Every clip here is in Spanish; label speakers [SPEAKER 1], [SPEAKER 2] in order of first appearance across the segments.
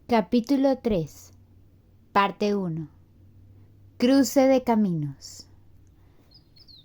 [SPEAKER 1] Capítulo 3, Parte 1. Cruce de caminos.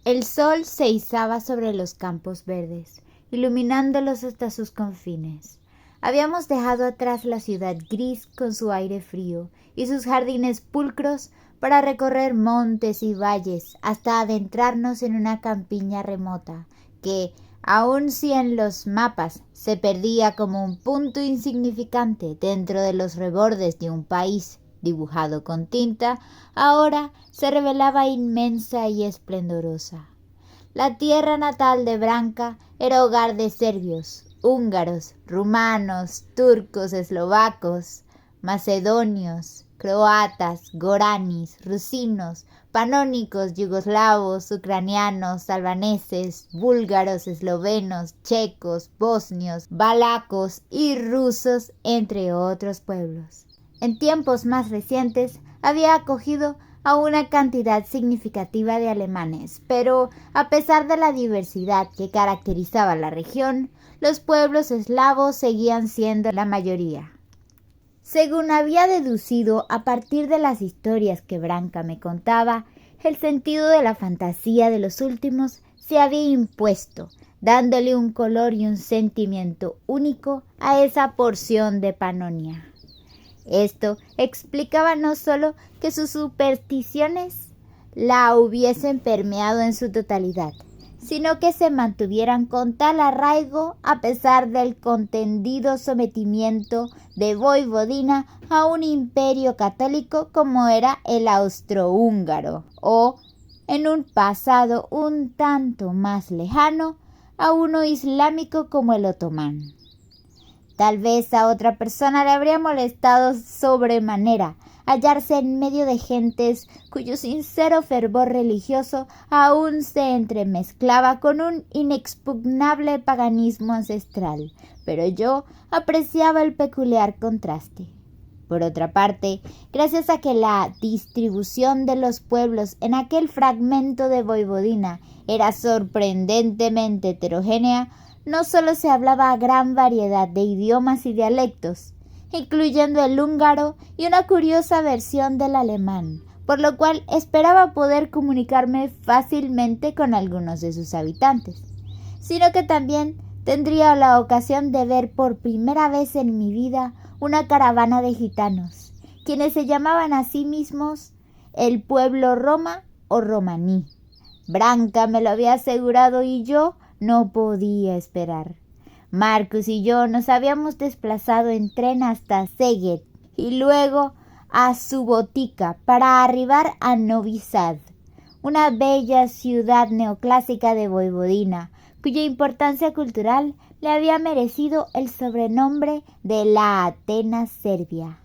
[SPEAKER 1] El sol se izaba sobre los campos verdes, iluminándolos hasta sus confines. Habíamos dejado atrás la ciudad gris con su aire frío y sus jardines pulcros para recorrer montes y valles hasta adentrarnos en una campiña remota que, aun si en los mapas se perdía como un punto insignificante dentro de los rebordes de un país dibujado con tinta, ahora se revelaba inmensa y esplendorosa. La tierra natal de Branka era hogar de serbios, húngaros, rumanos, turcos, eslovacos, macedonios, croatas, goranis, rusinos, panónicos, yugoslavos, ucranianos, albaneses, búlgaros, eslovenos, checos, bosnios, valacos y rusos, entre otros pueblos. En tiempos más recientes había acogido a una cantidad significativa de alemanes, pero a pesar de la diversidad que caracterizaba la región, los pueblos eslavos seguían siendo la mayoría. Según había deducido a partir de las historias que Branka me contaba, el sentido de la fantasía de los últimos se había impuesto, dándole un color y un sentimiento único a esa porción de Panonia. Esto explicaba no solo que sus supersticiones la hubiesen permeado en su totalidad, sino que se mantuvieran con tal arraigo a pesar del contendido sometimiento de Voivodina a un imperio católico como era el austrohúngaro, o, en un pasado un tanto más lejano, a uno islámico como el otomán. Tal vez a otra persona le habría molestado sobremanera hallarse en medio de gentes cuyo sincero fervor religioso aún se entremezclaba con un inexpugnable paganismo ancestral, pero yo apreciaba el peculiar contraste. Por otra parte, gracias a que la distribución de los pueblos en aquel fragmento de Voivodina era sorprendentemente heterogénea, no solo se hablaba gran variedad de idiomas y dialectos, incluyendo el húngaro y una curiosa versión del alemán, por lo cual esperaba poder comunicarme fácilmente con algunos de sus habitantes, sino que también tendría la ocasión de ver por primera vez en mi vida una caravana de gitanos, quienes se llamaban a sí mismos el pueblo Roma o romaní. Branka me lo había asegurado y yo no podía esperar. Marcus y yo nos habíamos desplazado en tren hasta Szeged y luego a Subotica para arribar a Novi Sad, una bella ciudad neoclásica de Voivodina, cuya importancia cultural le había merecido el sobrenombre de la Atenas serbia.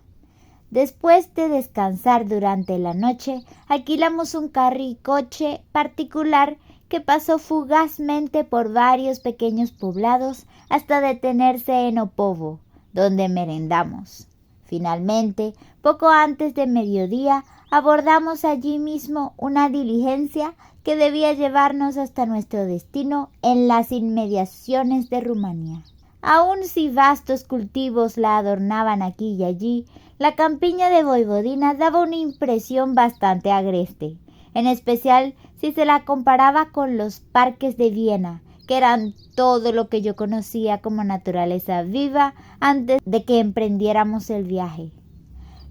[SPEAKER 1] Después de descansar durante la noche, alquilamos un carricoche particular que pasó fugazmente por varios pequeños poblados hasta detenerse en Opovo, donde merendamos. Finalmente, poco antes de mediodía, abordamos allí mismo una diligencia que debía llevarnos hasta nuestro destino en las inmediaciones de Rumania. Aun si vastos cultivos la adornaban aquí y allí, la campiña de Voivodina daba una impresión bastante agreste, en especial si se la comparaba con los parques de Viena, que eran todo lo que yo conocía como naturaleza viva antes de que emprendiéramos el viaje.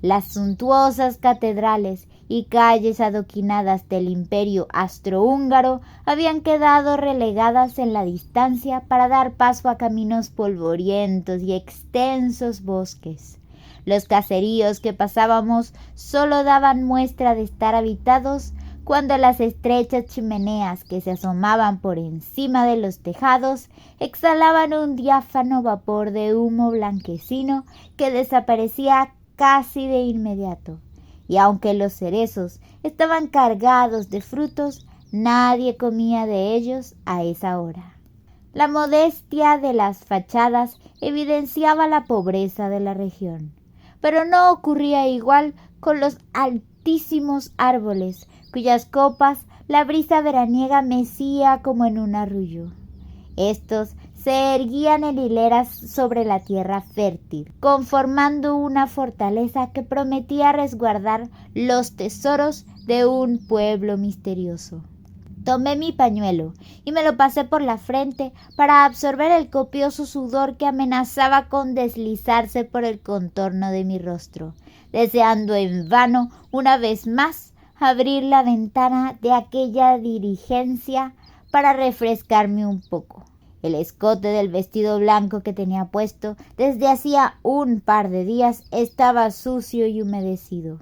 [SPEAKER 1] Las suntuosas catedrales y calles adoquinadas del imperio austrohúngaro habían quedado relegadas en la distancia para dar paso a caminos polvorientos y extensos bosques. Los caseríos que pasábamos solo daban muestra de estar habitados cuando las estrechas chimeneas que se asomaban por encima de los tejados exhalaban un diáfano vapor de humo blanquecino que desaparecía casi de inmediato, y aunque los cerezos estaban cargados de frutos, nadie comía de ellos a esa hora. La modestia de las fachadas evidenciaba la pobreza de la región, pero no ocurría igual con los altísimos árboles, cuyas copas la brisa veraniega mecía como en un arrullo. Estos se erguían en hileras sobre la tierra fértil, conformando una fortaleza que prometía resguardar los tesoros de un pueblo misterioso. Tomé mi pañuelo y me lo pasé por la frente para absorber el copioso sudor que amenazaba con deslizarse por el contorno de mi rostro, deseando en vano una vez más abrir la ventana de aquella diligencia para refrescarme un poco. El escote del vestido blanco que tenía puesto desde hacía un par de días estaba sucio y humedecido,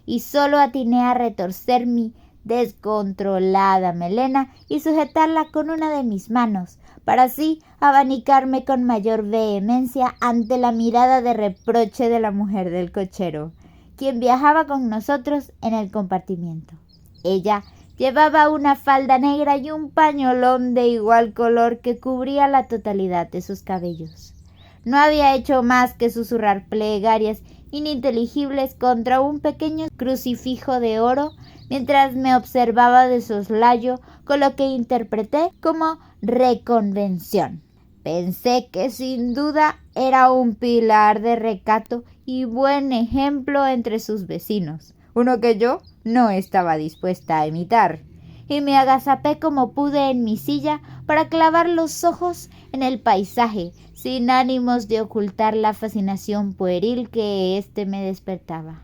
[SPEAKER 1] y solo atiné a retorcer mi descontrolada melena y sujetarla con una de mis manos, para así abanicarme con mayor vehemencia ante la mirada de reproche de la mujer del cochero, quien viajaba con nosotros en el compartimiento. Ella llevaba una falda negra y un pañolón de igual color que cubría la totalidad de sus cabellos. No había hecho más que susurrar plegarias ininteligibles contra un pequeño crucifijo de oro mientras me observaba de soslayo, con lo que interpreté como reconvención. Pensé que sin duda era un pilar de recato y buen ejemplo entre sus vecinos, uno que yo no estaba dispuesta a imitar, y me agazapé como pude en mi silla para clavar los ojos en el paisaje, sin ánimos de ocultar la fascinación pueril que éste me despertaba.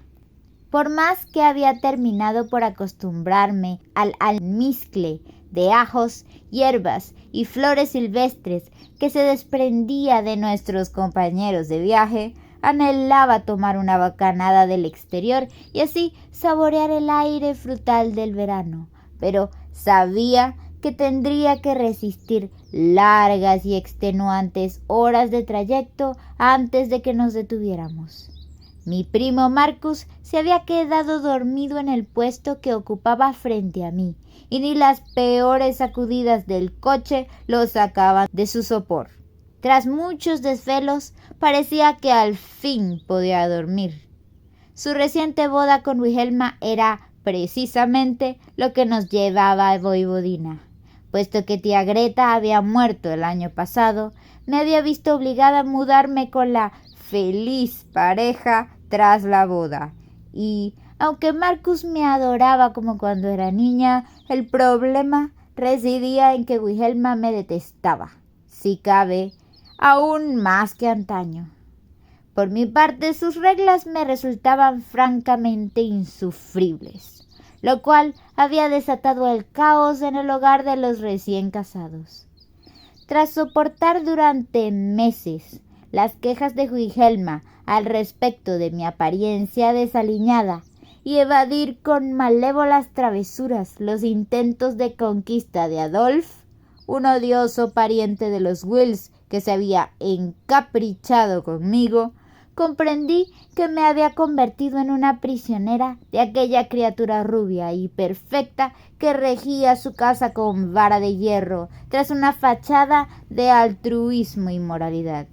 [SPEAKER 1] Por más que había terminado por acostumbrarme al almizcle de ajos, hierbas y flores silvestres que se desprendía de nuestros compañeros de viaje, anhelaba tomar una bocanada del exterior y así saborear el aire frutal del verano, pero sabía que tendría que resistir largas y extenuantes horas de trayecto antes de que nos detuviéramos. Mi primo Marcus se había quedado dormido en el puesto que ocupaba frente a mí, y ni las peores sacudidas del coche lo sacaban de su sopor. Tras muchos desvelos, parecía que al fin podía dormir. Su reciente boda con Wilhelma era precisamente lo que nos llevaba a Voivodina. Puesto que tía Greta había muerto el año pasado, me había visto obligada a mudarme con la feliz pareja tras la boda. Y, aunque Marcus me adoraba como cuando era niña, el problema residía en que Wilhelma me detestaba, si cabe, aún más que antaño. Por mi parte, sus reglas me resultaban francamente insufribles, lo cual había desatado el caos en el hogar de los recién casados. Tras soportar durante meses las quejas de Wilhelma al respecto de mi apariencia desaliñada y evadir con malévolas travesuras los intentos de conquista de Adolf, un odioso pariente de los Wills que se había encaprichado conmigo, comprendí que me había convertido en una prisionera de aquella criatura rubia y perfecta que regía su casa con vara de hierro tras una fachada de altruismo y moralidad.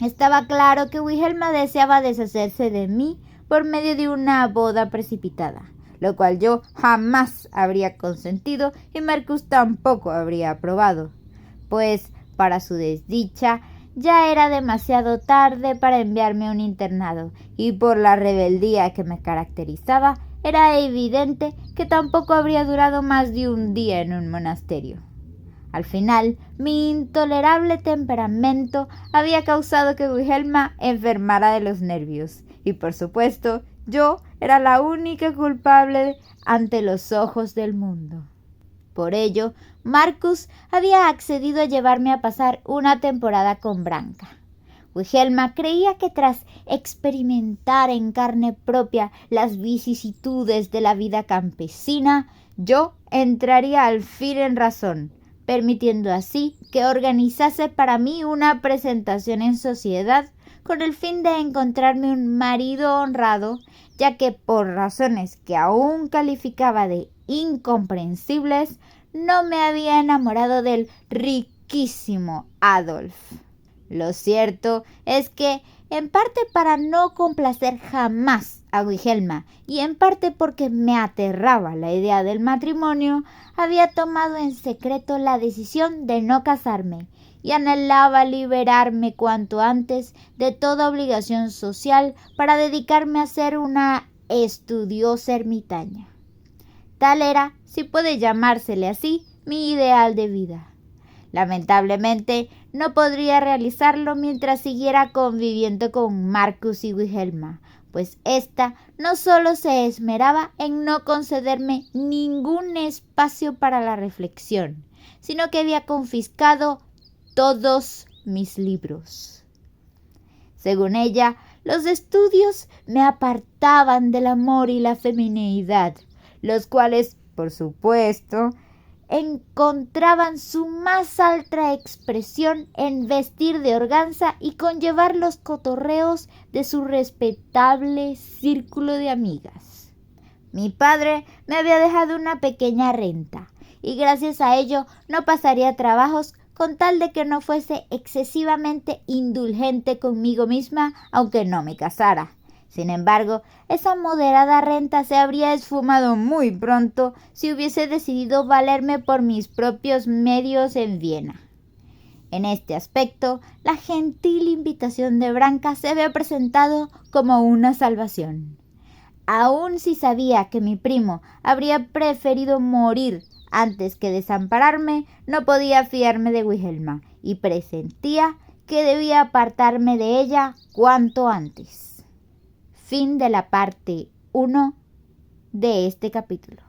[SPEAKER 1] Estaba claro que Wilhelma deseaba deshacerse de mí por medio de una boda precipitada, lo cual yo jamás habría consentido y Marcus tampoco habría aprobado, pues, para su desdicha, ya era demasiado tarde para enviarme a un internado, y por la rebeldía que me caracterizaba, era evidente que tampoco habría durado más de un día en un monasterio. Al final, mi intolerable temperamento había causado que Wilhelma enfermara de los nervios, y por supuesto, yo era la única culpable ante los ojos del mundo. Por ello, Marcus había accedido a llevarme a pasar una temporada con Branka. Wilhelma creía que tras experimentar en carne propia las vicisitudes de la vida campesina, yo entraría al fin en razón, permitiendo así que organizase para mí una presentación en sociedad con el fin de encontrarme un marido honrado, ya que por razones que aún calificaba de incomprensibles, no me había enamorado del riquísimo Adolf. Lo cierto es que, en parte para no complacer jamás a Wilhelma y en parte porque me aterraba la idea del matrimonio, había tomado en secreto la decisión de no casarme y anhelaba liberarme cuanto antes de toda obligación social para dedicarme a ser una estudiosa ermitaña. Tal era, si puede llamársele así, mi ideal de vida. Lamentablemente, no podría realizarlo mientras siguiera conviviendo con Marcus y Wilhelma, pues ésta no solo se esmeraba en no concederme ningún espacio para la reflexión, sino que había confiscado todos mis libros. Según ella, los estudios me apartaban del amor y la femineidad, los cuales, por supuesto, encontraban su más alta expresión en vestir de organza y conllevar los cotorreos de su respetable círculo de amigas. Mi padre me había dejado una pequeña renta, y gracias a ello no pasaría trabajos con tal de que no fuese excesivamente indulgente conmigo misma, aunque no me casara. Sin embargo, esa moderada renta se habría esfumado muy pronto si hubiese decidido valerme por mis propios medios en Viena. En este aspecto, la gentil invitación de Branca se había presentado como una salvación. Aun si sabía que mi primo habría preferido morir antes que desampararme, no podía fiarme de Wilhelma y presentía que debía apartarme de ella cuanto antes. Fin de la parte 1 de este capítulo.